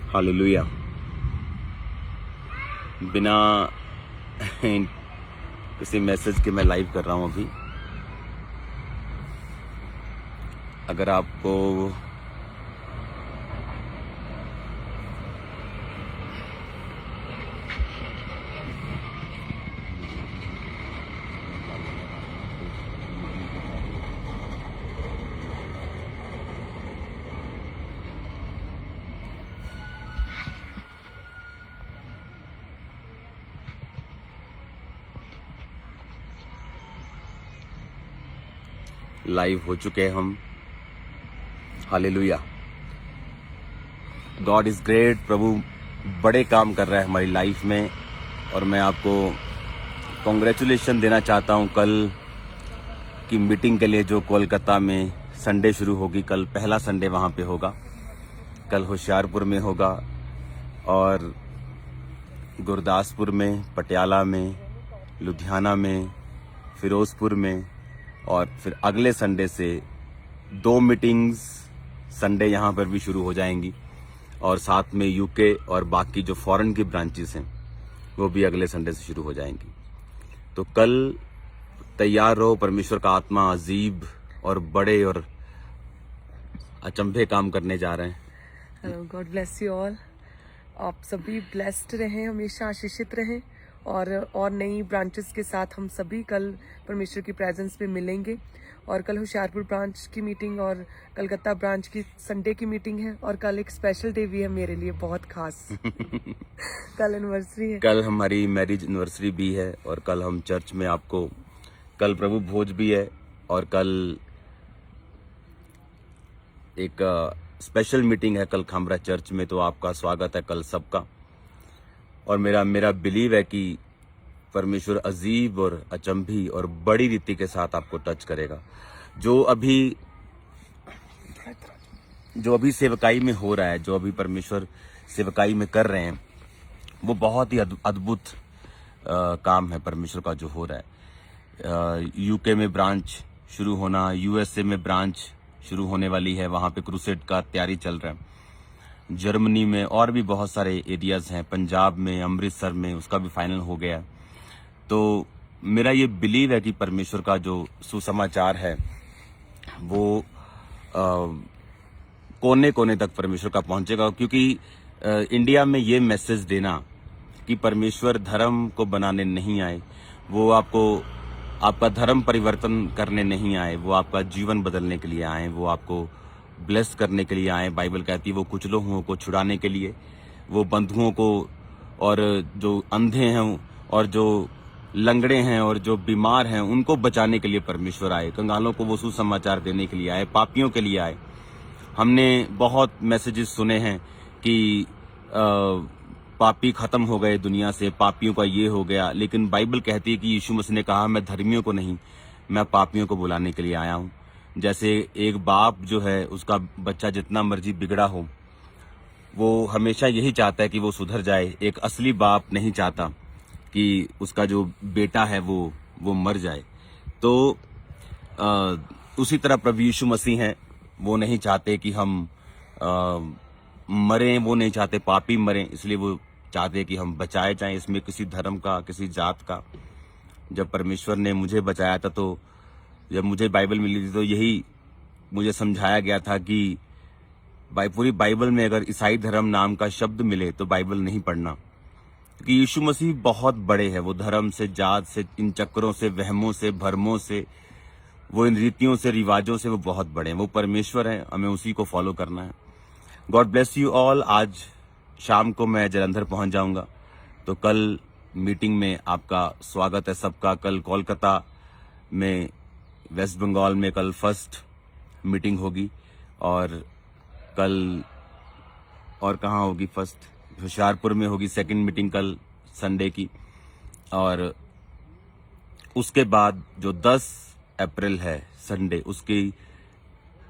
Hallelujah. बिना किसी message के मैं लाइव कर रहा हूं अभी। अगर आपको लाइव हो चुके हैं हम। हालेलुया। God is great. प्रभु बड़े काम कर रहा है हमारी लाइफ में, और मैं आपको कॉन्ग्रेचुलेशन देना चाहता हूं कल की मीटिंग के लिए, जो कोलकाता में संडे शुरू होगी। कल पहला संडे वहां पे होगा। कल होशियारपुर में होगा, और गुरदासपुर में, पटियाला में, लुधियाना में, फिरोजपुर में, और फिर अगले संडे से 2 मीटिंग्स संडे यहाँ पर भी शुरू हो जाएंगी, और साथ में यूके और बाकी जो फॉरेन की ब्रांचेस हैं वो भी अगले संडे से शुरू हो जाएंगी। तो कल तैयार रहो। परमेश्वर का आत्मा अजीब और बड़े और अचंभे काम करने जा रहे हैं। Hello, God bless you all. आप सभी ब्लेस्ड रहें, हमेशा आशीषित रहें, और नई ब्रांचेस के साथ हम सभी कल परमेश्वर की प्रेजेंस में मिलेंगे। और कल होशियारपुर ब्रांच की मीटिंग और कलकत्ता ब्रांच की संडे की मीटिंग है, और कल एक स्पेशल डे भी है मेरे लिए, बहुत खास। कल एनिवर्सरी है। कल हमारी मैरिज एनिवर्सरी भी है, और कल हम चर्च में आपको, कल प्रभु भोज भी है, और कल एक स्पेशल मीटिंग है कल खामरा चर्च में। तो आपका स्वागत है कल सबका। और मेरा बिलीव है कि परमेश्वर अजीब और अचंभी और बड़ी रीति के साथ आपको टच करेगा। जो अभी सेवकाई में हो रहा है, जो अभी परमेश्वर सेवकाई में कर रहे हैं, वो बहुत ही अद्भुत काम है परमेश्वर का जो हो रहा है। यूके में ब्रांच शुरू होना, यूएसए में ब्रांच शुरू होने वाली है, वहां पे क्रूसेड का तैयारी चल रहा है। जर्मनी में और भी बहुत सारे एरियाज हैं, पंजाब में, अमृतसर में, उसका भी फाइनल हो गया। तो मेरा ये बिलीव है कि परमेश्वर का जो सुसमाचार है वो कोने कोने तक परमेश्वर का पहुंचेगा। क्योंकि इंडिया में ये मैसेज देना कि परमेश्वर धर्म को बनाने नहीं आए, वो आपका धर्म परिवर्तन करने नहीं आए, वो आपका जीवन बदलने के लिए आए, वो आपको ब्लेस करने के लिए आए। बाइबल कहती है वो कुचलों को छुड़ाने के लिए, वो बंधुओं को, और जो अंधे हैं और जो लंगड़े हैं और जो बीमार हैं उनको बचाने के लिए परमेश्वर आए। कंगालों को वो सुसमाचार देने के लिए आए, पापियों के लिए आए। हमने बहुत मैसेजेस सुने हैं कि पापी खत्म हो गए दुनिया से, पापियों का ये हो गया, लेकिन बाइबल कहती है कि यीशु मसीह ने कहा मैं धर्मियों को नहीं, मैं पापियों को बुलाने के लिए आया हूँ। जैसे एक बाप जो है, उसका बच्चा जितना मर्जी बिगड़ा हो, वो हमेशा यही चाहता है कि वो सुधर जाए। एक असली बाप नहीं चाहता कि उसका जो बेटा है वो मर जाए। तो उसी तरह प्रभु यीशु मसीह हैं, वो नहीं चाहते कि हम मरें, वो नहीं चाहते पापी मरें, इसलिए वो चाहते कि हम बचाए जाएं। इसमें किसी धर्म का, किसी जात का। जब परमेश्वर ने मुझे बचाया था, तो जब मुझे बाइबल मिली थी, तो यही मुझे समझाया गया था कि पूरी बाइबल में अगर ईसाई धर्म नाम का शब्द मिले तो बाइबल नहीं पढ़ना, क्योंकि यीशु मसीह बहुत बड़े हैं। वो धर्म से, जात से, इन चक्रों से, वहमों से, भरमों से, वो इन रीतियों से, रिवाजों से वो बहुत बड़े हैं। वो परमेश्वर हैं, हमें उसी को फॉलो करना है। God bless you all. आज शाम को मैं जलंधर पहुंच जाऊंगा, तो कल मीटिंग में आपका स्वागत है सबका। कल कोलकाता में, वेस्ट बंगाल में कल फर्स्ट मीटिंग होगी, और कल और कहाँ होगी फर्स्ट? होशियारपुर में होगी सेकंड मीटिंग कल संडे की। और उसके बाद जो 10 अप्रैल है संडे, उसकी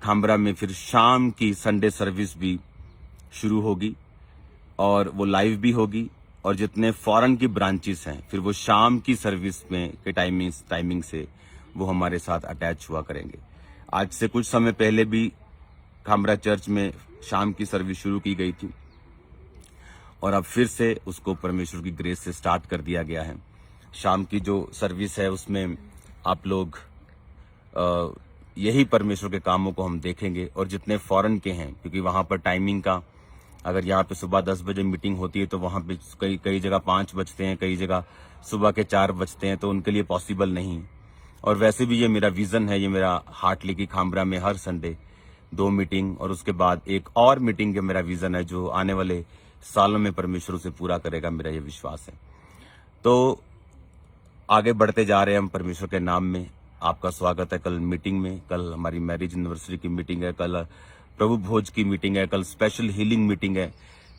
खामरा में फिर शाम की संडे सर्विस भी शुरू होगी, और वो लाइव भी होगी। और जितने फॉरेन की ब्रांचेस हैं, फिर वो शाम की सर्विस में के टाइमिंग से वो हमारे साथ अटैच हुआ करेंगे। आज से कुछ समय पहले भी खामरा चर्च में शाम की सर्विस शुरू की गई थी और अब फिर से उसको परमेश्वर की ग्रेस से स्टार्ट कर दिया गया है। शाम की जो सर्विस है उसमें आप लोग यही परमेश्वर के कामों को हम देखेंगे और जितने फॉरेन के हैं, क्योंकि वहाँ पर टाइमिंग का, अगर यहाँ पे सुबह 10 बजे मीटिंग होती है तो वहाँ पे कई जगह 5 बजते हैं, कई जगह सुबह के 4 बजते हैं, तो उनके लिए पॉसिबल नहीं। और वैसे भी ये मेरा विजन है, ये मेरा हार्ट लेकी खामरा में हर संडे 2 मीटिंग और उसके बाद एक और मीटिंग का मेरा विजन है जो आने वाले सालों में परमेश्वर उसे पूरा करेगा, मेरा ये विश्वास है। तो आगे बढ़ते जा रहे हैं हम परमेश्वर के नाम में। आपका स्वागत है कल मीटिंग में। कल हमारी मैरिज एनिवर्सरी की मीटिंग है, कल प्रभु भोज की मीटिंग है, कल स्पेशल हीलिंग मीटिंग है,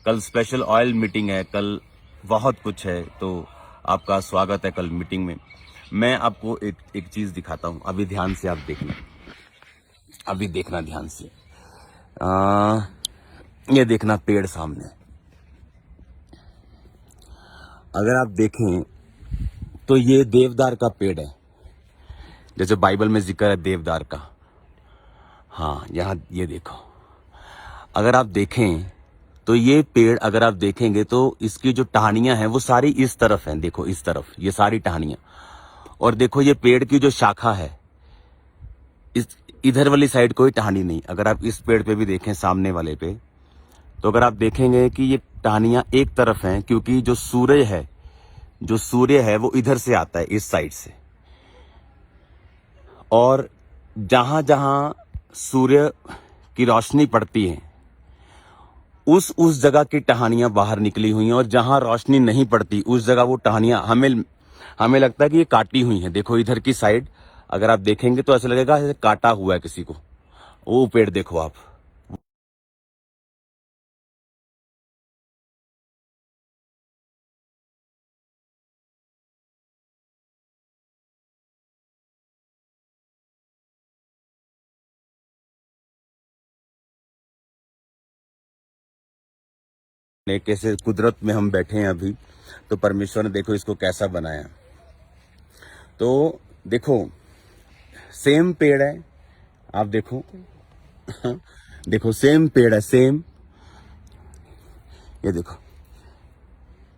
कल स्पेशल ऑयल मीटिंग है, कल बहुत कुछ है। तो आपका स्वागत है कल मीटिंग में। मैं आपको एक चीज दिखाता हूं, अभी ध्यान से आप देखना, अभी देखना ध्यान से। ये देखना पेड़ सामने, अगर आप देखें तो ये देवदार का पेड़ है, जैसे बाइबल में जिक्र है देवदार का। हाँ, यहाँ ये देखो, अगर आप देखें तो ये पेड़, अगर आप देखेंगे तो इसकी जो टहनियां हैं वो सारी इस तरफ हैं। देखो इस तरफ ये सारी टहनियां, और देखो ये पेड़ की जो शाखा है, इस इधर वाली साइड कोई टहनी नहीं। अगर आप इस पेड़ पे भी देखें, सामने वाले पे, तो अगर आप देखेंगे कि ये टहनियां एक तरफ हैं, क्योंकि जो सूर्य है वो इधर से आता है, इस साइड से, और जहां जहां सूर्य की रोशनी पड़ती है उस जगह की टहनियां बाहर निकली हुई हैं, और जहां रोशनी नहीं पड़ती उस जगह वो टहनियां हमें लगता है कि ये काटी हुई हैं। देखो इधर की साइड अगर आप देखेंगे तो ऐसा लगेगा जैसे काटा हुआ है किसी को। वो पेड़ देखो आप, कैसे कुदरत में हम बैठे हैं अभी, तो परमेश्वर ने देखो इसको कैसा बनाया। तो देखो सेम पेड़ है, आप देखो देखो सेम पेड़ है, सेम, ये देखो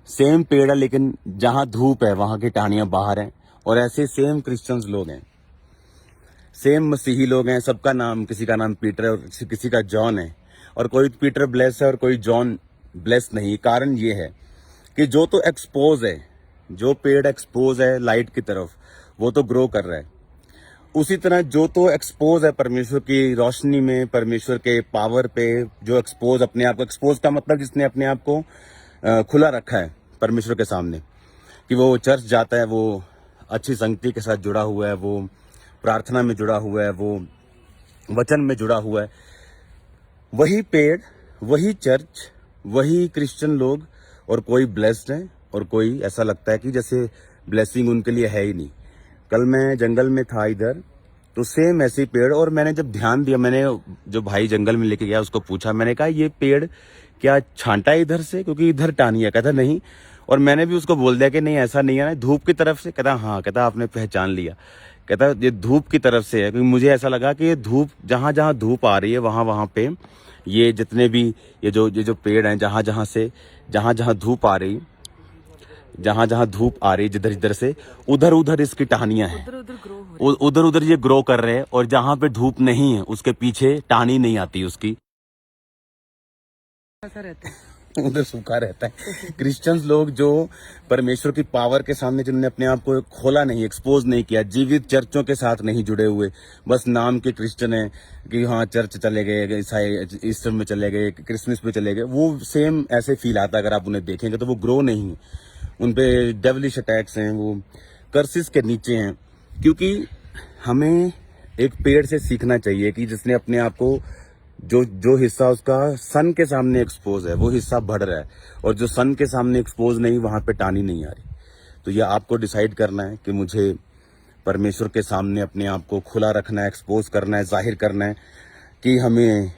सेम पेड़ है, लेकिन जहां धूप है वहां की टहनियां बाहर हैं। और ऐसे सेम क्रिश्चियंस लोग हैं, सेम मसीही लोग हैं, सबका नाम, किसी का नाम पीटर है और किसी का जॉन है, और कोई पीटर ब्लेस है और कोई जॉन ब्लेस नहीं। कारण ये है कि जो तो एक्सपोज है, जो पेड़ एक्सपोज है लाइट की तरफ, वो तो ग्रो कर रहा है। उसी तरह जो तो एक्सपोज है परमेश्वर की रोशनी में, परमेश्वर के पावर पे, जो एक्सपोज, अपने आप को एक्सपोज का मतलब जिसने अपने आप को खुला रखा है परमेश्वर के सामने, कि वो चर्च जाता है, वो अच्छी संगति के साथ जुड़ा हुआ है, वो प्रार्थना में जुड़ा हुआ है, वो वचन में जुड़ा हुआ है, वही पेड़, वही चर्च, वही क्रिश्चियन लोग, और कोई ब्लेस्ड है और कोई ऐसा लगता है कि जैसे ब्लेसिंग उनके लिए है ही नहीं। कल मैं जंगल में था इधर, तो सेम ऐसे पेड़, और मैंने जब ध्यान दिया, मैंने जो भाई जंगल में लेके गया उसको पूछा, मैंने कहा ये पेड़ क्या छांटा है इधर से, क्योंकि इधर टानी है? कहता नहीं। और मैंने भी उसको बोल दिया कि नहीं ऐसा नहीं है ना, धूप की तरफ से। कहता हाँ, कहता आपने पहचान लिया, कहता ये धूप की तरफ से है, क्योंकि मुझे ऐसा लगा कि ये धूप, जहां जहां धूप आ रही है वहां पे ये जितने भी ये जो पेड़ हैं, जहां जहां धूप आ रही, जिधर जिधर से उधर उधर इसकी टहनियां हैं, उधर उधर ये ग्रो कर रहे हैं, और जहां पे धूप नहीं है उसके पीछे टहनी नहीं आती उसकी, ऐसा रहता है, उधर सूखा रहता है। क्रिश्चियंस लोग जो परमेश्वर की पावर के सामने, जिन्होंने अपने आप को खोला नहीं, एक्सपोज नहीं किया, जीवित चर्चों के साथ नहीं जुड़े हुए, बस नाम के क्रिश्चियन है कि हाँ चर्च चले गए, ईसाई ईस्टर में चले गए, क्रिसमस पे चले गए, वो सेम ऐसे फील आता है। अगर आप उन्हें देखेंगे तो वो ग्रो नहीं है, उनपे डेविलिश अटैक्स हैं, वो कर्सिस के नीचे हैं। क्योंकि हमें एक पेड़ से सीखना चाहिए कि जिसने अपने आप को, जो हिस्सा उसका सन के सामने एक्सपोज है वो हिस्सा बढ़ रहा है, और जो सन के सामने एक्सपोज नहीं, वहां पे टानी नहीं आ रही। तो ये आपको डिसाइड करना है कि मुझे परमेश्वर के सामने अपने आप को खुला रखना है, एक्सपोज करना है, जाहिर करना है, कि हमें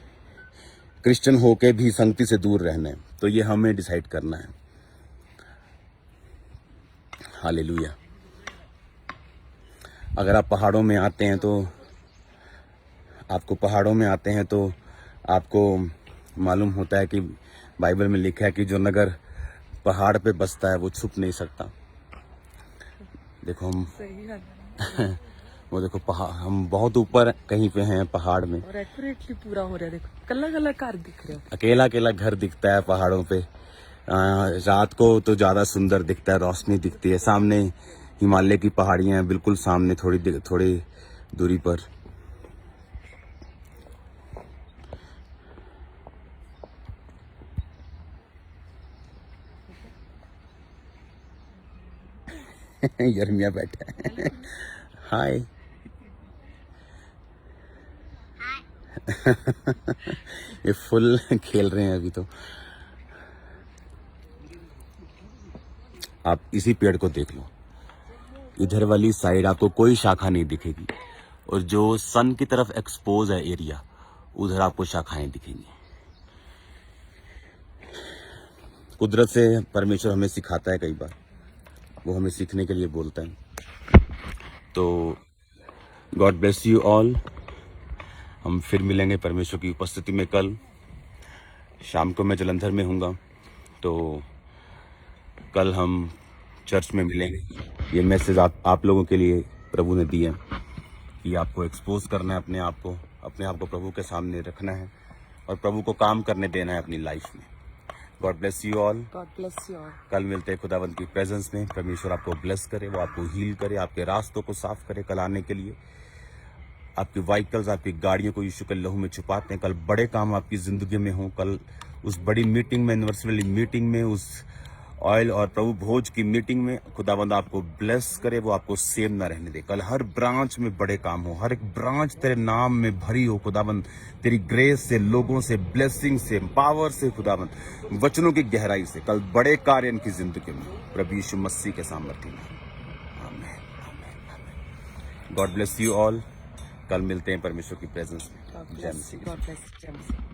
क्रिश्चियन होके भी संगति से दूर रहना है। तो ये हमें डिसाइड करना है। हालेलुया। अगर आप पहाड़ों में आते हैं तो आपको पहाड़ों में आते हैं तो आपको मालूम होता है कि बाइबल में लिखा है कि जो नगर पहाड़ पे बसता है वो छुप नहीं सकता। देखो हम सही है वो देखो पहाड़, हम बहुत ऊपर कहीं पे हैं पहाड़ में, और एक्यूरेटली पूरा हो रहा है। देखो कल्ला कल्ला घर दिख रहे हो। अकेला अकेला घर दिखता है पहाड़ों पे। रात को तो ज्यादा सुंदर दिखता है, रोशनी दिखती है। सामने हिमालय की पहाड़ियां हैं, बिल्कुल सामने थोड़ी दूरी पर। यर्मिया बैठा है। हाय। ये फुल खेल रहे हैं अभी तो। आप इसी पेड़ को देख लो, इधर वाली साइड आपको कोई शाखा नहीं दिखेगी, और जो सन की तरफ एक्सपोज है एरिया, उधर आपको शाखाएं दिखेंगी। कुदरत से परमेश्वर हमें सिखाता है, कई बार वो हमें सीखने के लिए बोलता है। तो गॉड ब्लेस यू ऑल। हम फिर मिलेंगे परमेश्वर की उपस्थिति में। कल शाम को मैं जलंधर में हूँगा, तो कल हम चर्च में मिलेंगे। ये मैसेज आप लोगों के लिए प्रभु ने दिया कि आपको एक्सपोज करना है, अपने आप को प्रभु के सामने रखना है और प्रभु को काम करने देना है अपनी लाइफ में। God bless you all. God bless you all. कल मिलते हैं खुदावंत की प्रेजेंस में। परमेश्वर आपको ब्लेस करे, वो आपको हील करे, आपके रास्तों को साफ करे। कल आने के लिए आपकी व्हीकल्स, आपकी गाड़ियों को यीशु के लहू में छुपाते हैं। कल बड़े काम आपकी जिंदगी में हो। कल उस बड़ी मीटिंग में, एनिवर्सरी मीटिंग में, उस ऑयल और प्रभु भोज की मीटिंग में खुदावंद आपको ब्लेस करे, वो आपको सेम ना रहने दे। कल हर ब्रांच में बड़े काम हो, हर एक ब्रांच तेरे नाम में भरी हो खुदावंद, तेरी ग्रेस से, लोगों से, ब्लेसिंग से, पावर से खुदावंद, वचनों की गहराई से। कल बड़े कार्य इनकी जिंदगी में प्रभु यीशु मसीह के सामर्थ्य में। आमीन, आमीन, आमीन। God bless you all. कल मिलते हैं परमेश्वर की प्रेजेंस में। जय मसीह। God bless.